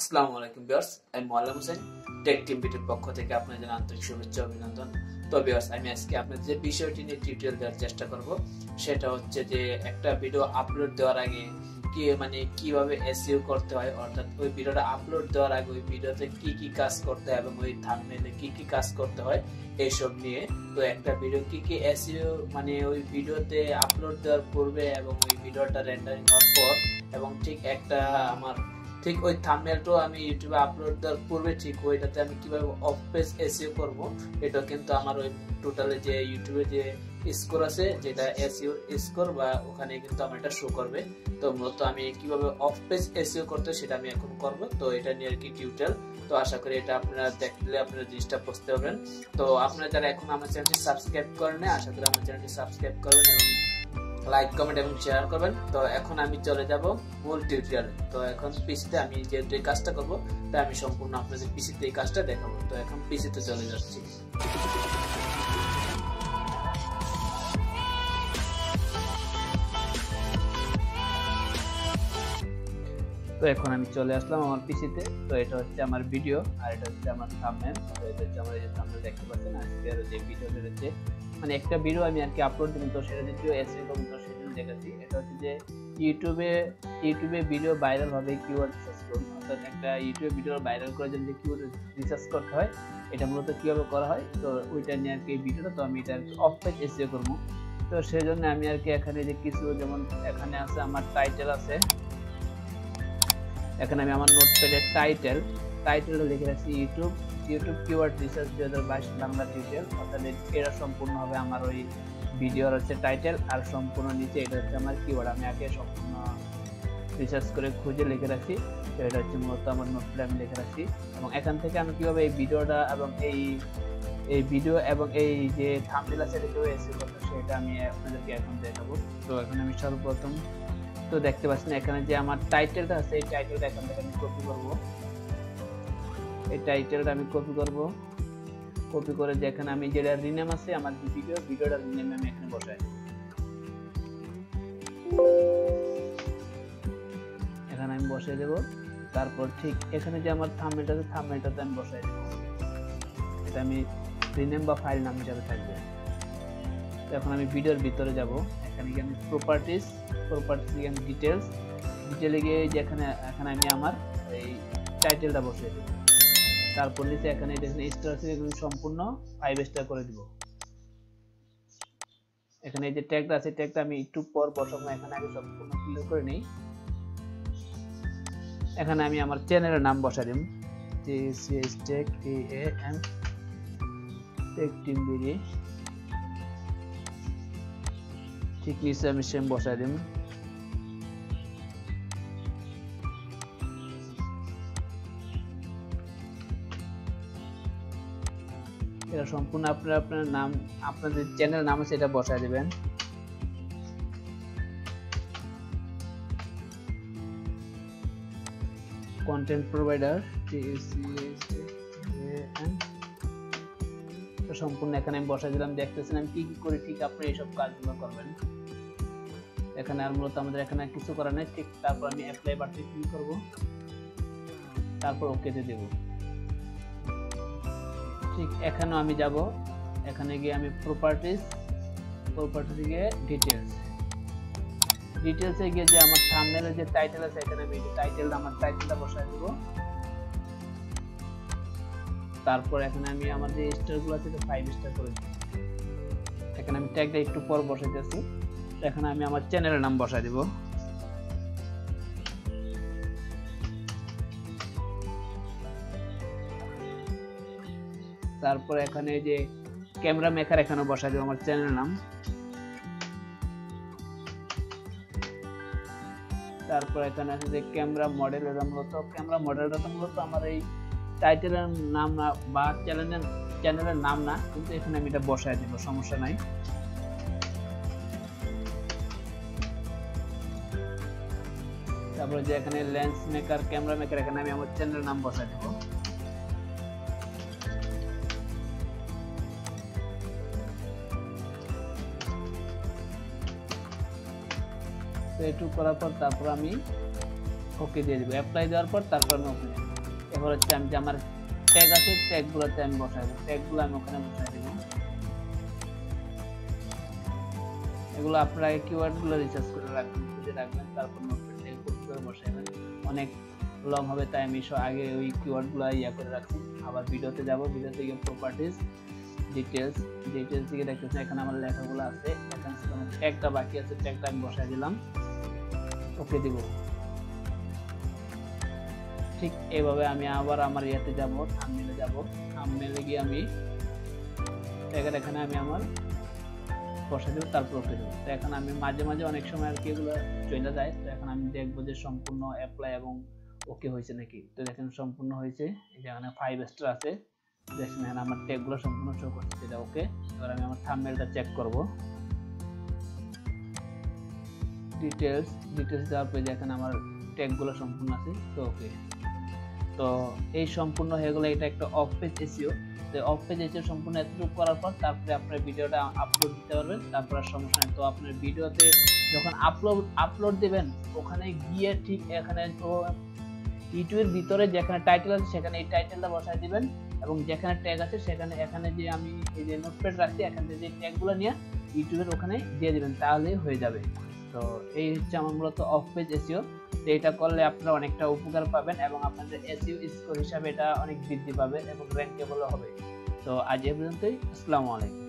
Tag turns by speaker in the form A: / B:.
A: আসসালামু আলাইকুম ভিউয়ার্স, আমি মোয়াল্লাম হোসেন টেক টিম বিটির পক্ষ থেকে আপনাদের আন্তরিক শুভেচ্ছা অভিনন্দন। তো ভিউয়ার্স, আমি আজকে আপনাদের যে বিষয়টি নিয়ে টিউটোরিয়াল দেওয়ার চেষ্টা করব সেটা হচ্ছে যে একটা ভিডিও আপলোড দেওয়ার আগে কিভাবে এসইও করতে হয়, অর্থাৎ ওই ভিডিওটা আপলোড দেওয়ার আগে ওই ভিডিওতে কি কি কাজ করতে হয় এবং ওই থাম্বনেইলে কি কি কাজ করতে হয় এইসব নিয়ে। তো একটা ভিডিও কি কি এসইও ওই ভিডিওতে আপলোড দেওয়ার পূর্বে এবং ওই ভিডিওটা রেন্ডারিং হওয়ার পর এবং ঠিক ওই থাম্বনেলটাও আমি ইউটিউবে আপলোড দেওয়ার পূর্বে ঠিক ওইটাতে আমি কিভাবে অফ পেজ এসইও করব, এটা কিন্তু আমার ওই টোটালে যে ইউটিউবে যে স্কোর আছে, যেটা এসইও স্কোর বা ওখানে কিন্তু আমার এটা শো করবে। তো মূলত আমি কিভাবে অফ পেজ এসইও করতে সেটা আমি এখন করব। তো এটা নিয়ে আর কি টিউটোরিয়াল। তো আশা করি এটা আপনারা দেখলে আপনারা জিনিসটা বুঝতে পারবেন। তো আপনারা যারা এখন আমার চ্যানেলটি সাবস্ক্রাইব করেন না, আশা করি আমার চ্যানেলটি সাবস্ক্রাইব করবেন এবং লাইক কমেন্ট এবং শেয়ার করবেন। তো এখন আমি চলে যাব মূল টিউটোরিয়ালে। তো এখন পিসিতে আমি যেহেতু এই কাজটা করব, তাই আমি সম্পূর্ণ আপনাদের পিসিতে এই কাজটা দেখাবো। তো এখন পিসিতে চলে যাচ্ছি। তো এখন আমি চলে আসলাম আমার পিসিতে। তো এটা হচ্ছে আমার ভিডিও আর এটা হচ্ছে আমার থাম্বনেল। তো এটা হচ্ছে আমার যে থাম্বনেল দেখতে পাচ্ছেন, আজকের যে ভিডিওটা রয়েছে একটা ভিডিও আমি আর কি আপলোড দিলাম। তো সেটা যদিও এসইও করব, তো সেটা দেখাচ্ছি। এটা হচ্ছে যে ইউটিউবে ভিডিও ভাইরাল হবে কিওয়ার্ড রিসার্চ করুন, অর্থাৎ একটা ইউটিউবে ভিডিও ভাইরাল করার জন্য যে কিওয়ার্ড রিসার্চ করতে হয় এটা মূলত কিভাবে করা হয়, তো ওইটা নিয়ে আর কি এই ভিডিওটা। তো আমি এটা অফ পেজ এসইও করব। তো সেই জন্য আমি আর কি এখানে যে কিছু, যেমন এখানে আছে আমার টাইটেল আছে, এখানে আমি আমার নোটপ্যাডের টাইটেলটা লিখে রাখছি YouTube keyword research 2022 Bangla tutorial. অর্থাৎ এটা সম্পূর্ণ হবে আমার ওই ভিডিওর হচ্ছে টাইটেল, আর সম্পূর্ণ নিচে এটা হচ্ছে আমার কিওয়ার্ড। আমি আগে সম্পূর্ণ রিসার্চ করে খুঁজে লিখে রাখছি। তো এটা হচ্ছে মূলত আমার নোটপ্যাডে আমি লিখে রাখছি। এবং এখান থেকে আমি কিভাবে এই ভিডিওটা এবং এই ভিডিও এবং এই যে থাম্বনেল আছে এটা কিভাবে এসইও করতে সেটা আমি আপনাদেরকে এখন দেখাবো। তো এখন আমি সর্বপ্রথম তো দেখতে পাচ্ছেন এখানে যে আমার টাইটেলটা আছে, এই টাইটেলটা এখান থেকে আমি কপি করব। এই টাইটেলটা আমি কপি করে যেখানে আমি যেটা রিনেম আছে আমার ভিডিওটা রিনেম আমি এখানে বসাই দেব। এখানে আমি বসাই দেব। তারপর ঠিক এখানে যে আমার থাম্বনেলটাতে আমি বসাই দেব। এটা আমি রিনেম বা ফাইল নাম হিসেবে থাকবে। তো এখন আমি ভিডিওর ভিতরে যাব। এখানে গিয়ে আমি প্রপার্টিজ গিয়ে আমি ডিটেলে গিয়ে এখানে আমি আমার এই টাইটেলটা বসিয়ে দেব। তারপর নিচে এখানে দেখেন স্টার আছে, এখানে সম্পূর্ণ 5 স্টার করে দিব। এখানে এই যে ট্যাগটা আছে, ট্যাগটা আমি একটু পর বসাবো, এখানে আগে সম্পূর্ণ ক্লিয়ার করে নেই। এখানে আমি আমার চ্যানেলের নাম বসাই দেব, TCS Tech TAM tech team BD. ঠিক নিচে আমি সেম বসাই দেব। এটা সম্পূর্ণ আপনার নাম, আপনাদের চ্যানেল নাম আছে এটা বসায় দিবেন। কন্টেন্ট প্রোভাইডার সম্পূর্ণ এখানে আমি বসাই দিলাম। দেখতেছেন আমি কি কি করি, ঠিক আপনি এইসব কাজগুলো করবেন। এখানে আর মূলত আমাদের এখানে কিছু করার নেই। ঠিক তারপর আমি অ্যাপ্লাই বাটনে ক্লিক করব, তারপর ওকেতে দেব। ঠিক এখানেও আমি যাব, এখানে গিয়ে আমি প্রপার্টিজ গিয়ে ডিটেলসে গিয়ে যে আমার থাম্বনেলের যে টাইটেল আছে এখানে আমি টাইটেলটা বসায় দেব। তারপর এখানে আমি আমার যে স্টারগুলো আছে 5 স্টার করে দেব। এখানে আমি ট্যাগটা একটু পর বসাইতেছি। এখানে আমি আমার চ্যানেলের নাম বসাই দেব। তারপর এখানে যে ক্যামেরা মেকার এখানে বসাই দেব আমার চ্যানেলের নাম। তারপর এখানে আছে যে ক্যামেরা মডেল, এটা মডেলটা মূলত আমার এই টাইটেলের নাম না বা চ্যানেলের নাম না, কিন্তু এখানে আমি এটা বসাই দেব, সমস্যা নাই। তারপরে যে এখানে লেন্স মেকার ক্যামেরা মেকার, এখানে আমি আমার চ্যানেলের নাম বসাই দেব। তো একটু করার পর তারপর আমি ওকে দিয়ে দিব। অ্যাপ্লাই দেওয়ার পর তারপর আমি ওকে। এবার হচ্ছে আমি যে আমার ট্যাগ আছে ট্যাগগুলোতে আমি বসাবো, ট্যাগগুলো আমি ওখানে বসাই দেব। এগুলো আপনারা কিওয়ার্ডগুলো রিসার্চ করে রাখবেন, খুঁজে রাখবেন, তারপর নোটপ্যাড থেকে কপি করে বসাবেন। অনেক লং হবে তাই আমি আগে ওই কিওয়ার্ডগুলো করে রাখছি। আবার ভিডিওতে যাব, ভিডিওতে গিয়ে প্রপার্টিজ, ডিটেইলস দিকে দেখতেছেন এখানে আমার লেখাগুলো আছে। এখানে ট্যাগটা বাকি আছে, ট্যাগটা আমি বসাই দিলাম, ওকে দিব। ঠিক এইভাবে আমি আবার আমার ইয়াতে যাব, থাম্বনেলে যাব, থাম্বনেলে গিয়ে আমি ট্যাগের এখানে আমি আমার বসা দেব, তারপর ওকে দেব। তো এখন আমি মাঝে মাঝে অনেক সময় আর কি এগুলো চলে যায়, তো এখন আমি দেখবো যে সম্পূর্ণ অ্যাপ্লাই এবং ওকে হয়েছে নাকি। তো দেখেন সম্পূর্ণ হয়েছে, এই যে এখানে 5 স্টার আছে, দেখেন এখানে আমার ট্যাগগুলো সম্পূর্ণ শো করছে, এটা ওকে। এবার আমি আমার থাম্বনেলটা চেক করব, ডিটেইলস দেওয়ার পরে দেখেন আমার ট্যাগগুলো সম্পূর্ণ আছে, তো ওকে। তো এই সম্পূর্ণ হয়ে গেল, এটা একটা অফ পেজ এসইও। তো অফ পেজ এসইও সম্পূর্ণ এতটুকু করার পর তারপরে আপনার ভিডিওটা আপলোড দিতে পারবেন, তারপর আর সমস্যা নেই। তো আপনার ভিডিওতে যখন আপলোড দিবেন, ওখানে গিয়ে ঠিক এখানে তো ইউটিউবের ভিতরে যেখানে টাইটেল আছে সেখানে এই টাইটেলটা বসায় দিবেন, এবং যেখানে ট্যাগ আছে সেখানে এখানে যে আমি এই যে নোটপ্যাড রাখছি এখান থেকে যে ট্যাগগুলো নিয়ে ইউটিউবের ওখানে দিয়ে দিবেন, তাহলেই হয়ে যাবে। তো এই হচ্ছে আমার মূলত অফ পেজ এসইও। তো এটা করলে আপনারা অনেকটা উপকার পাবেন এবং আপনাদের এসইও স্কোর হিসাবে এটা অনেক বৃদ্ধি পাবে এবং র্যাঙ্কেবল হবে। তো আজ এই পর্যন্তই, আসসালামু আলাইকুম।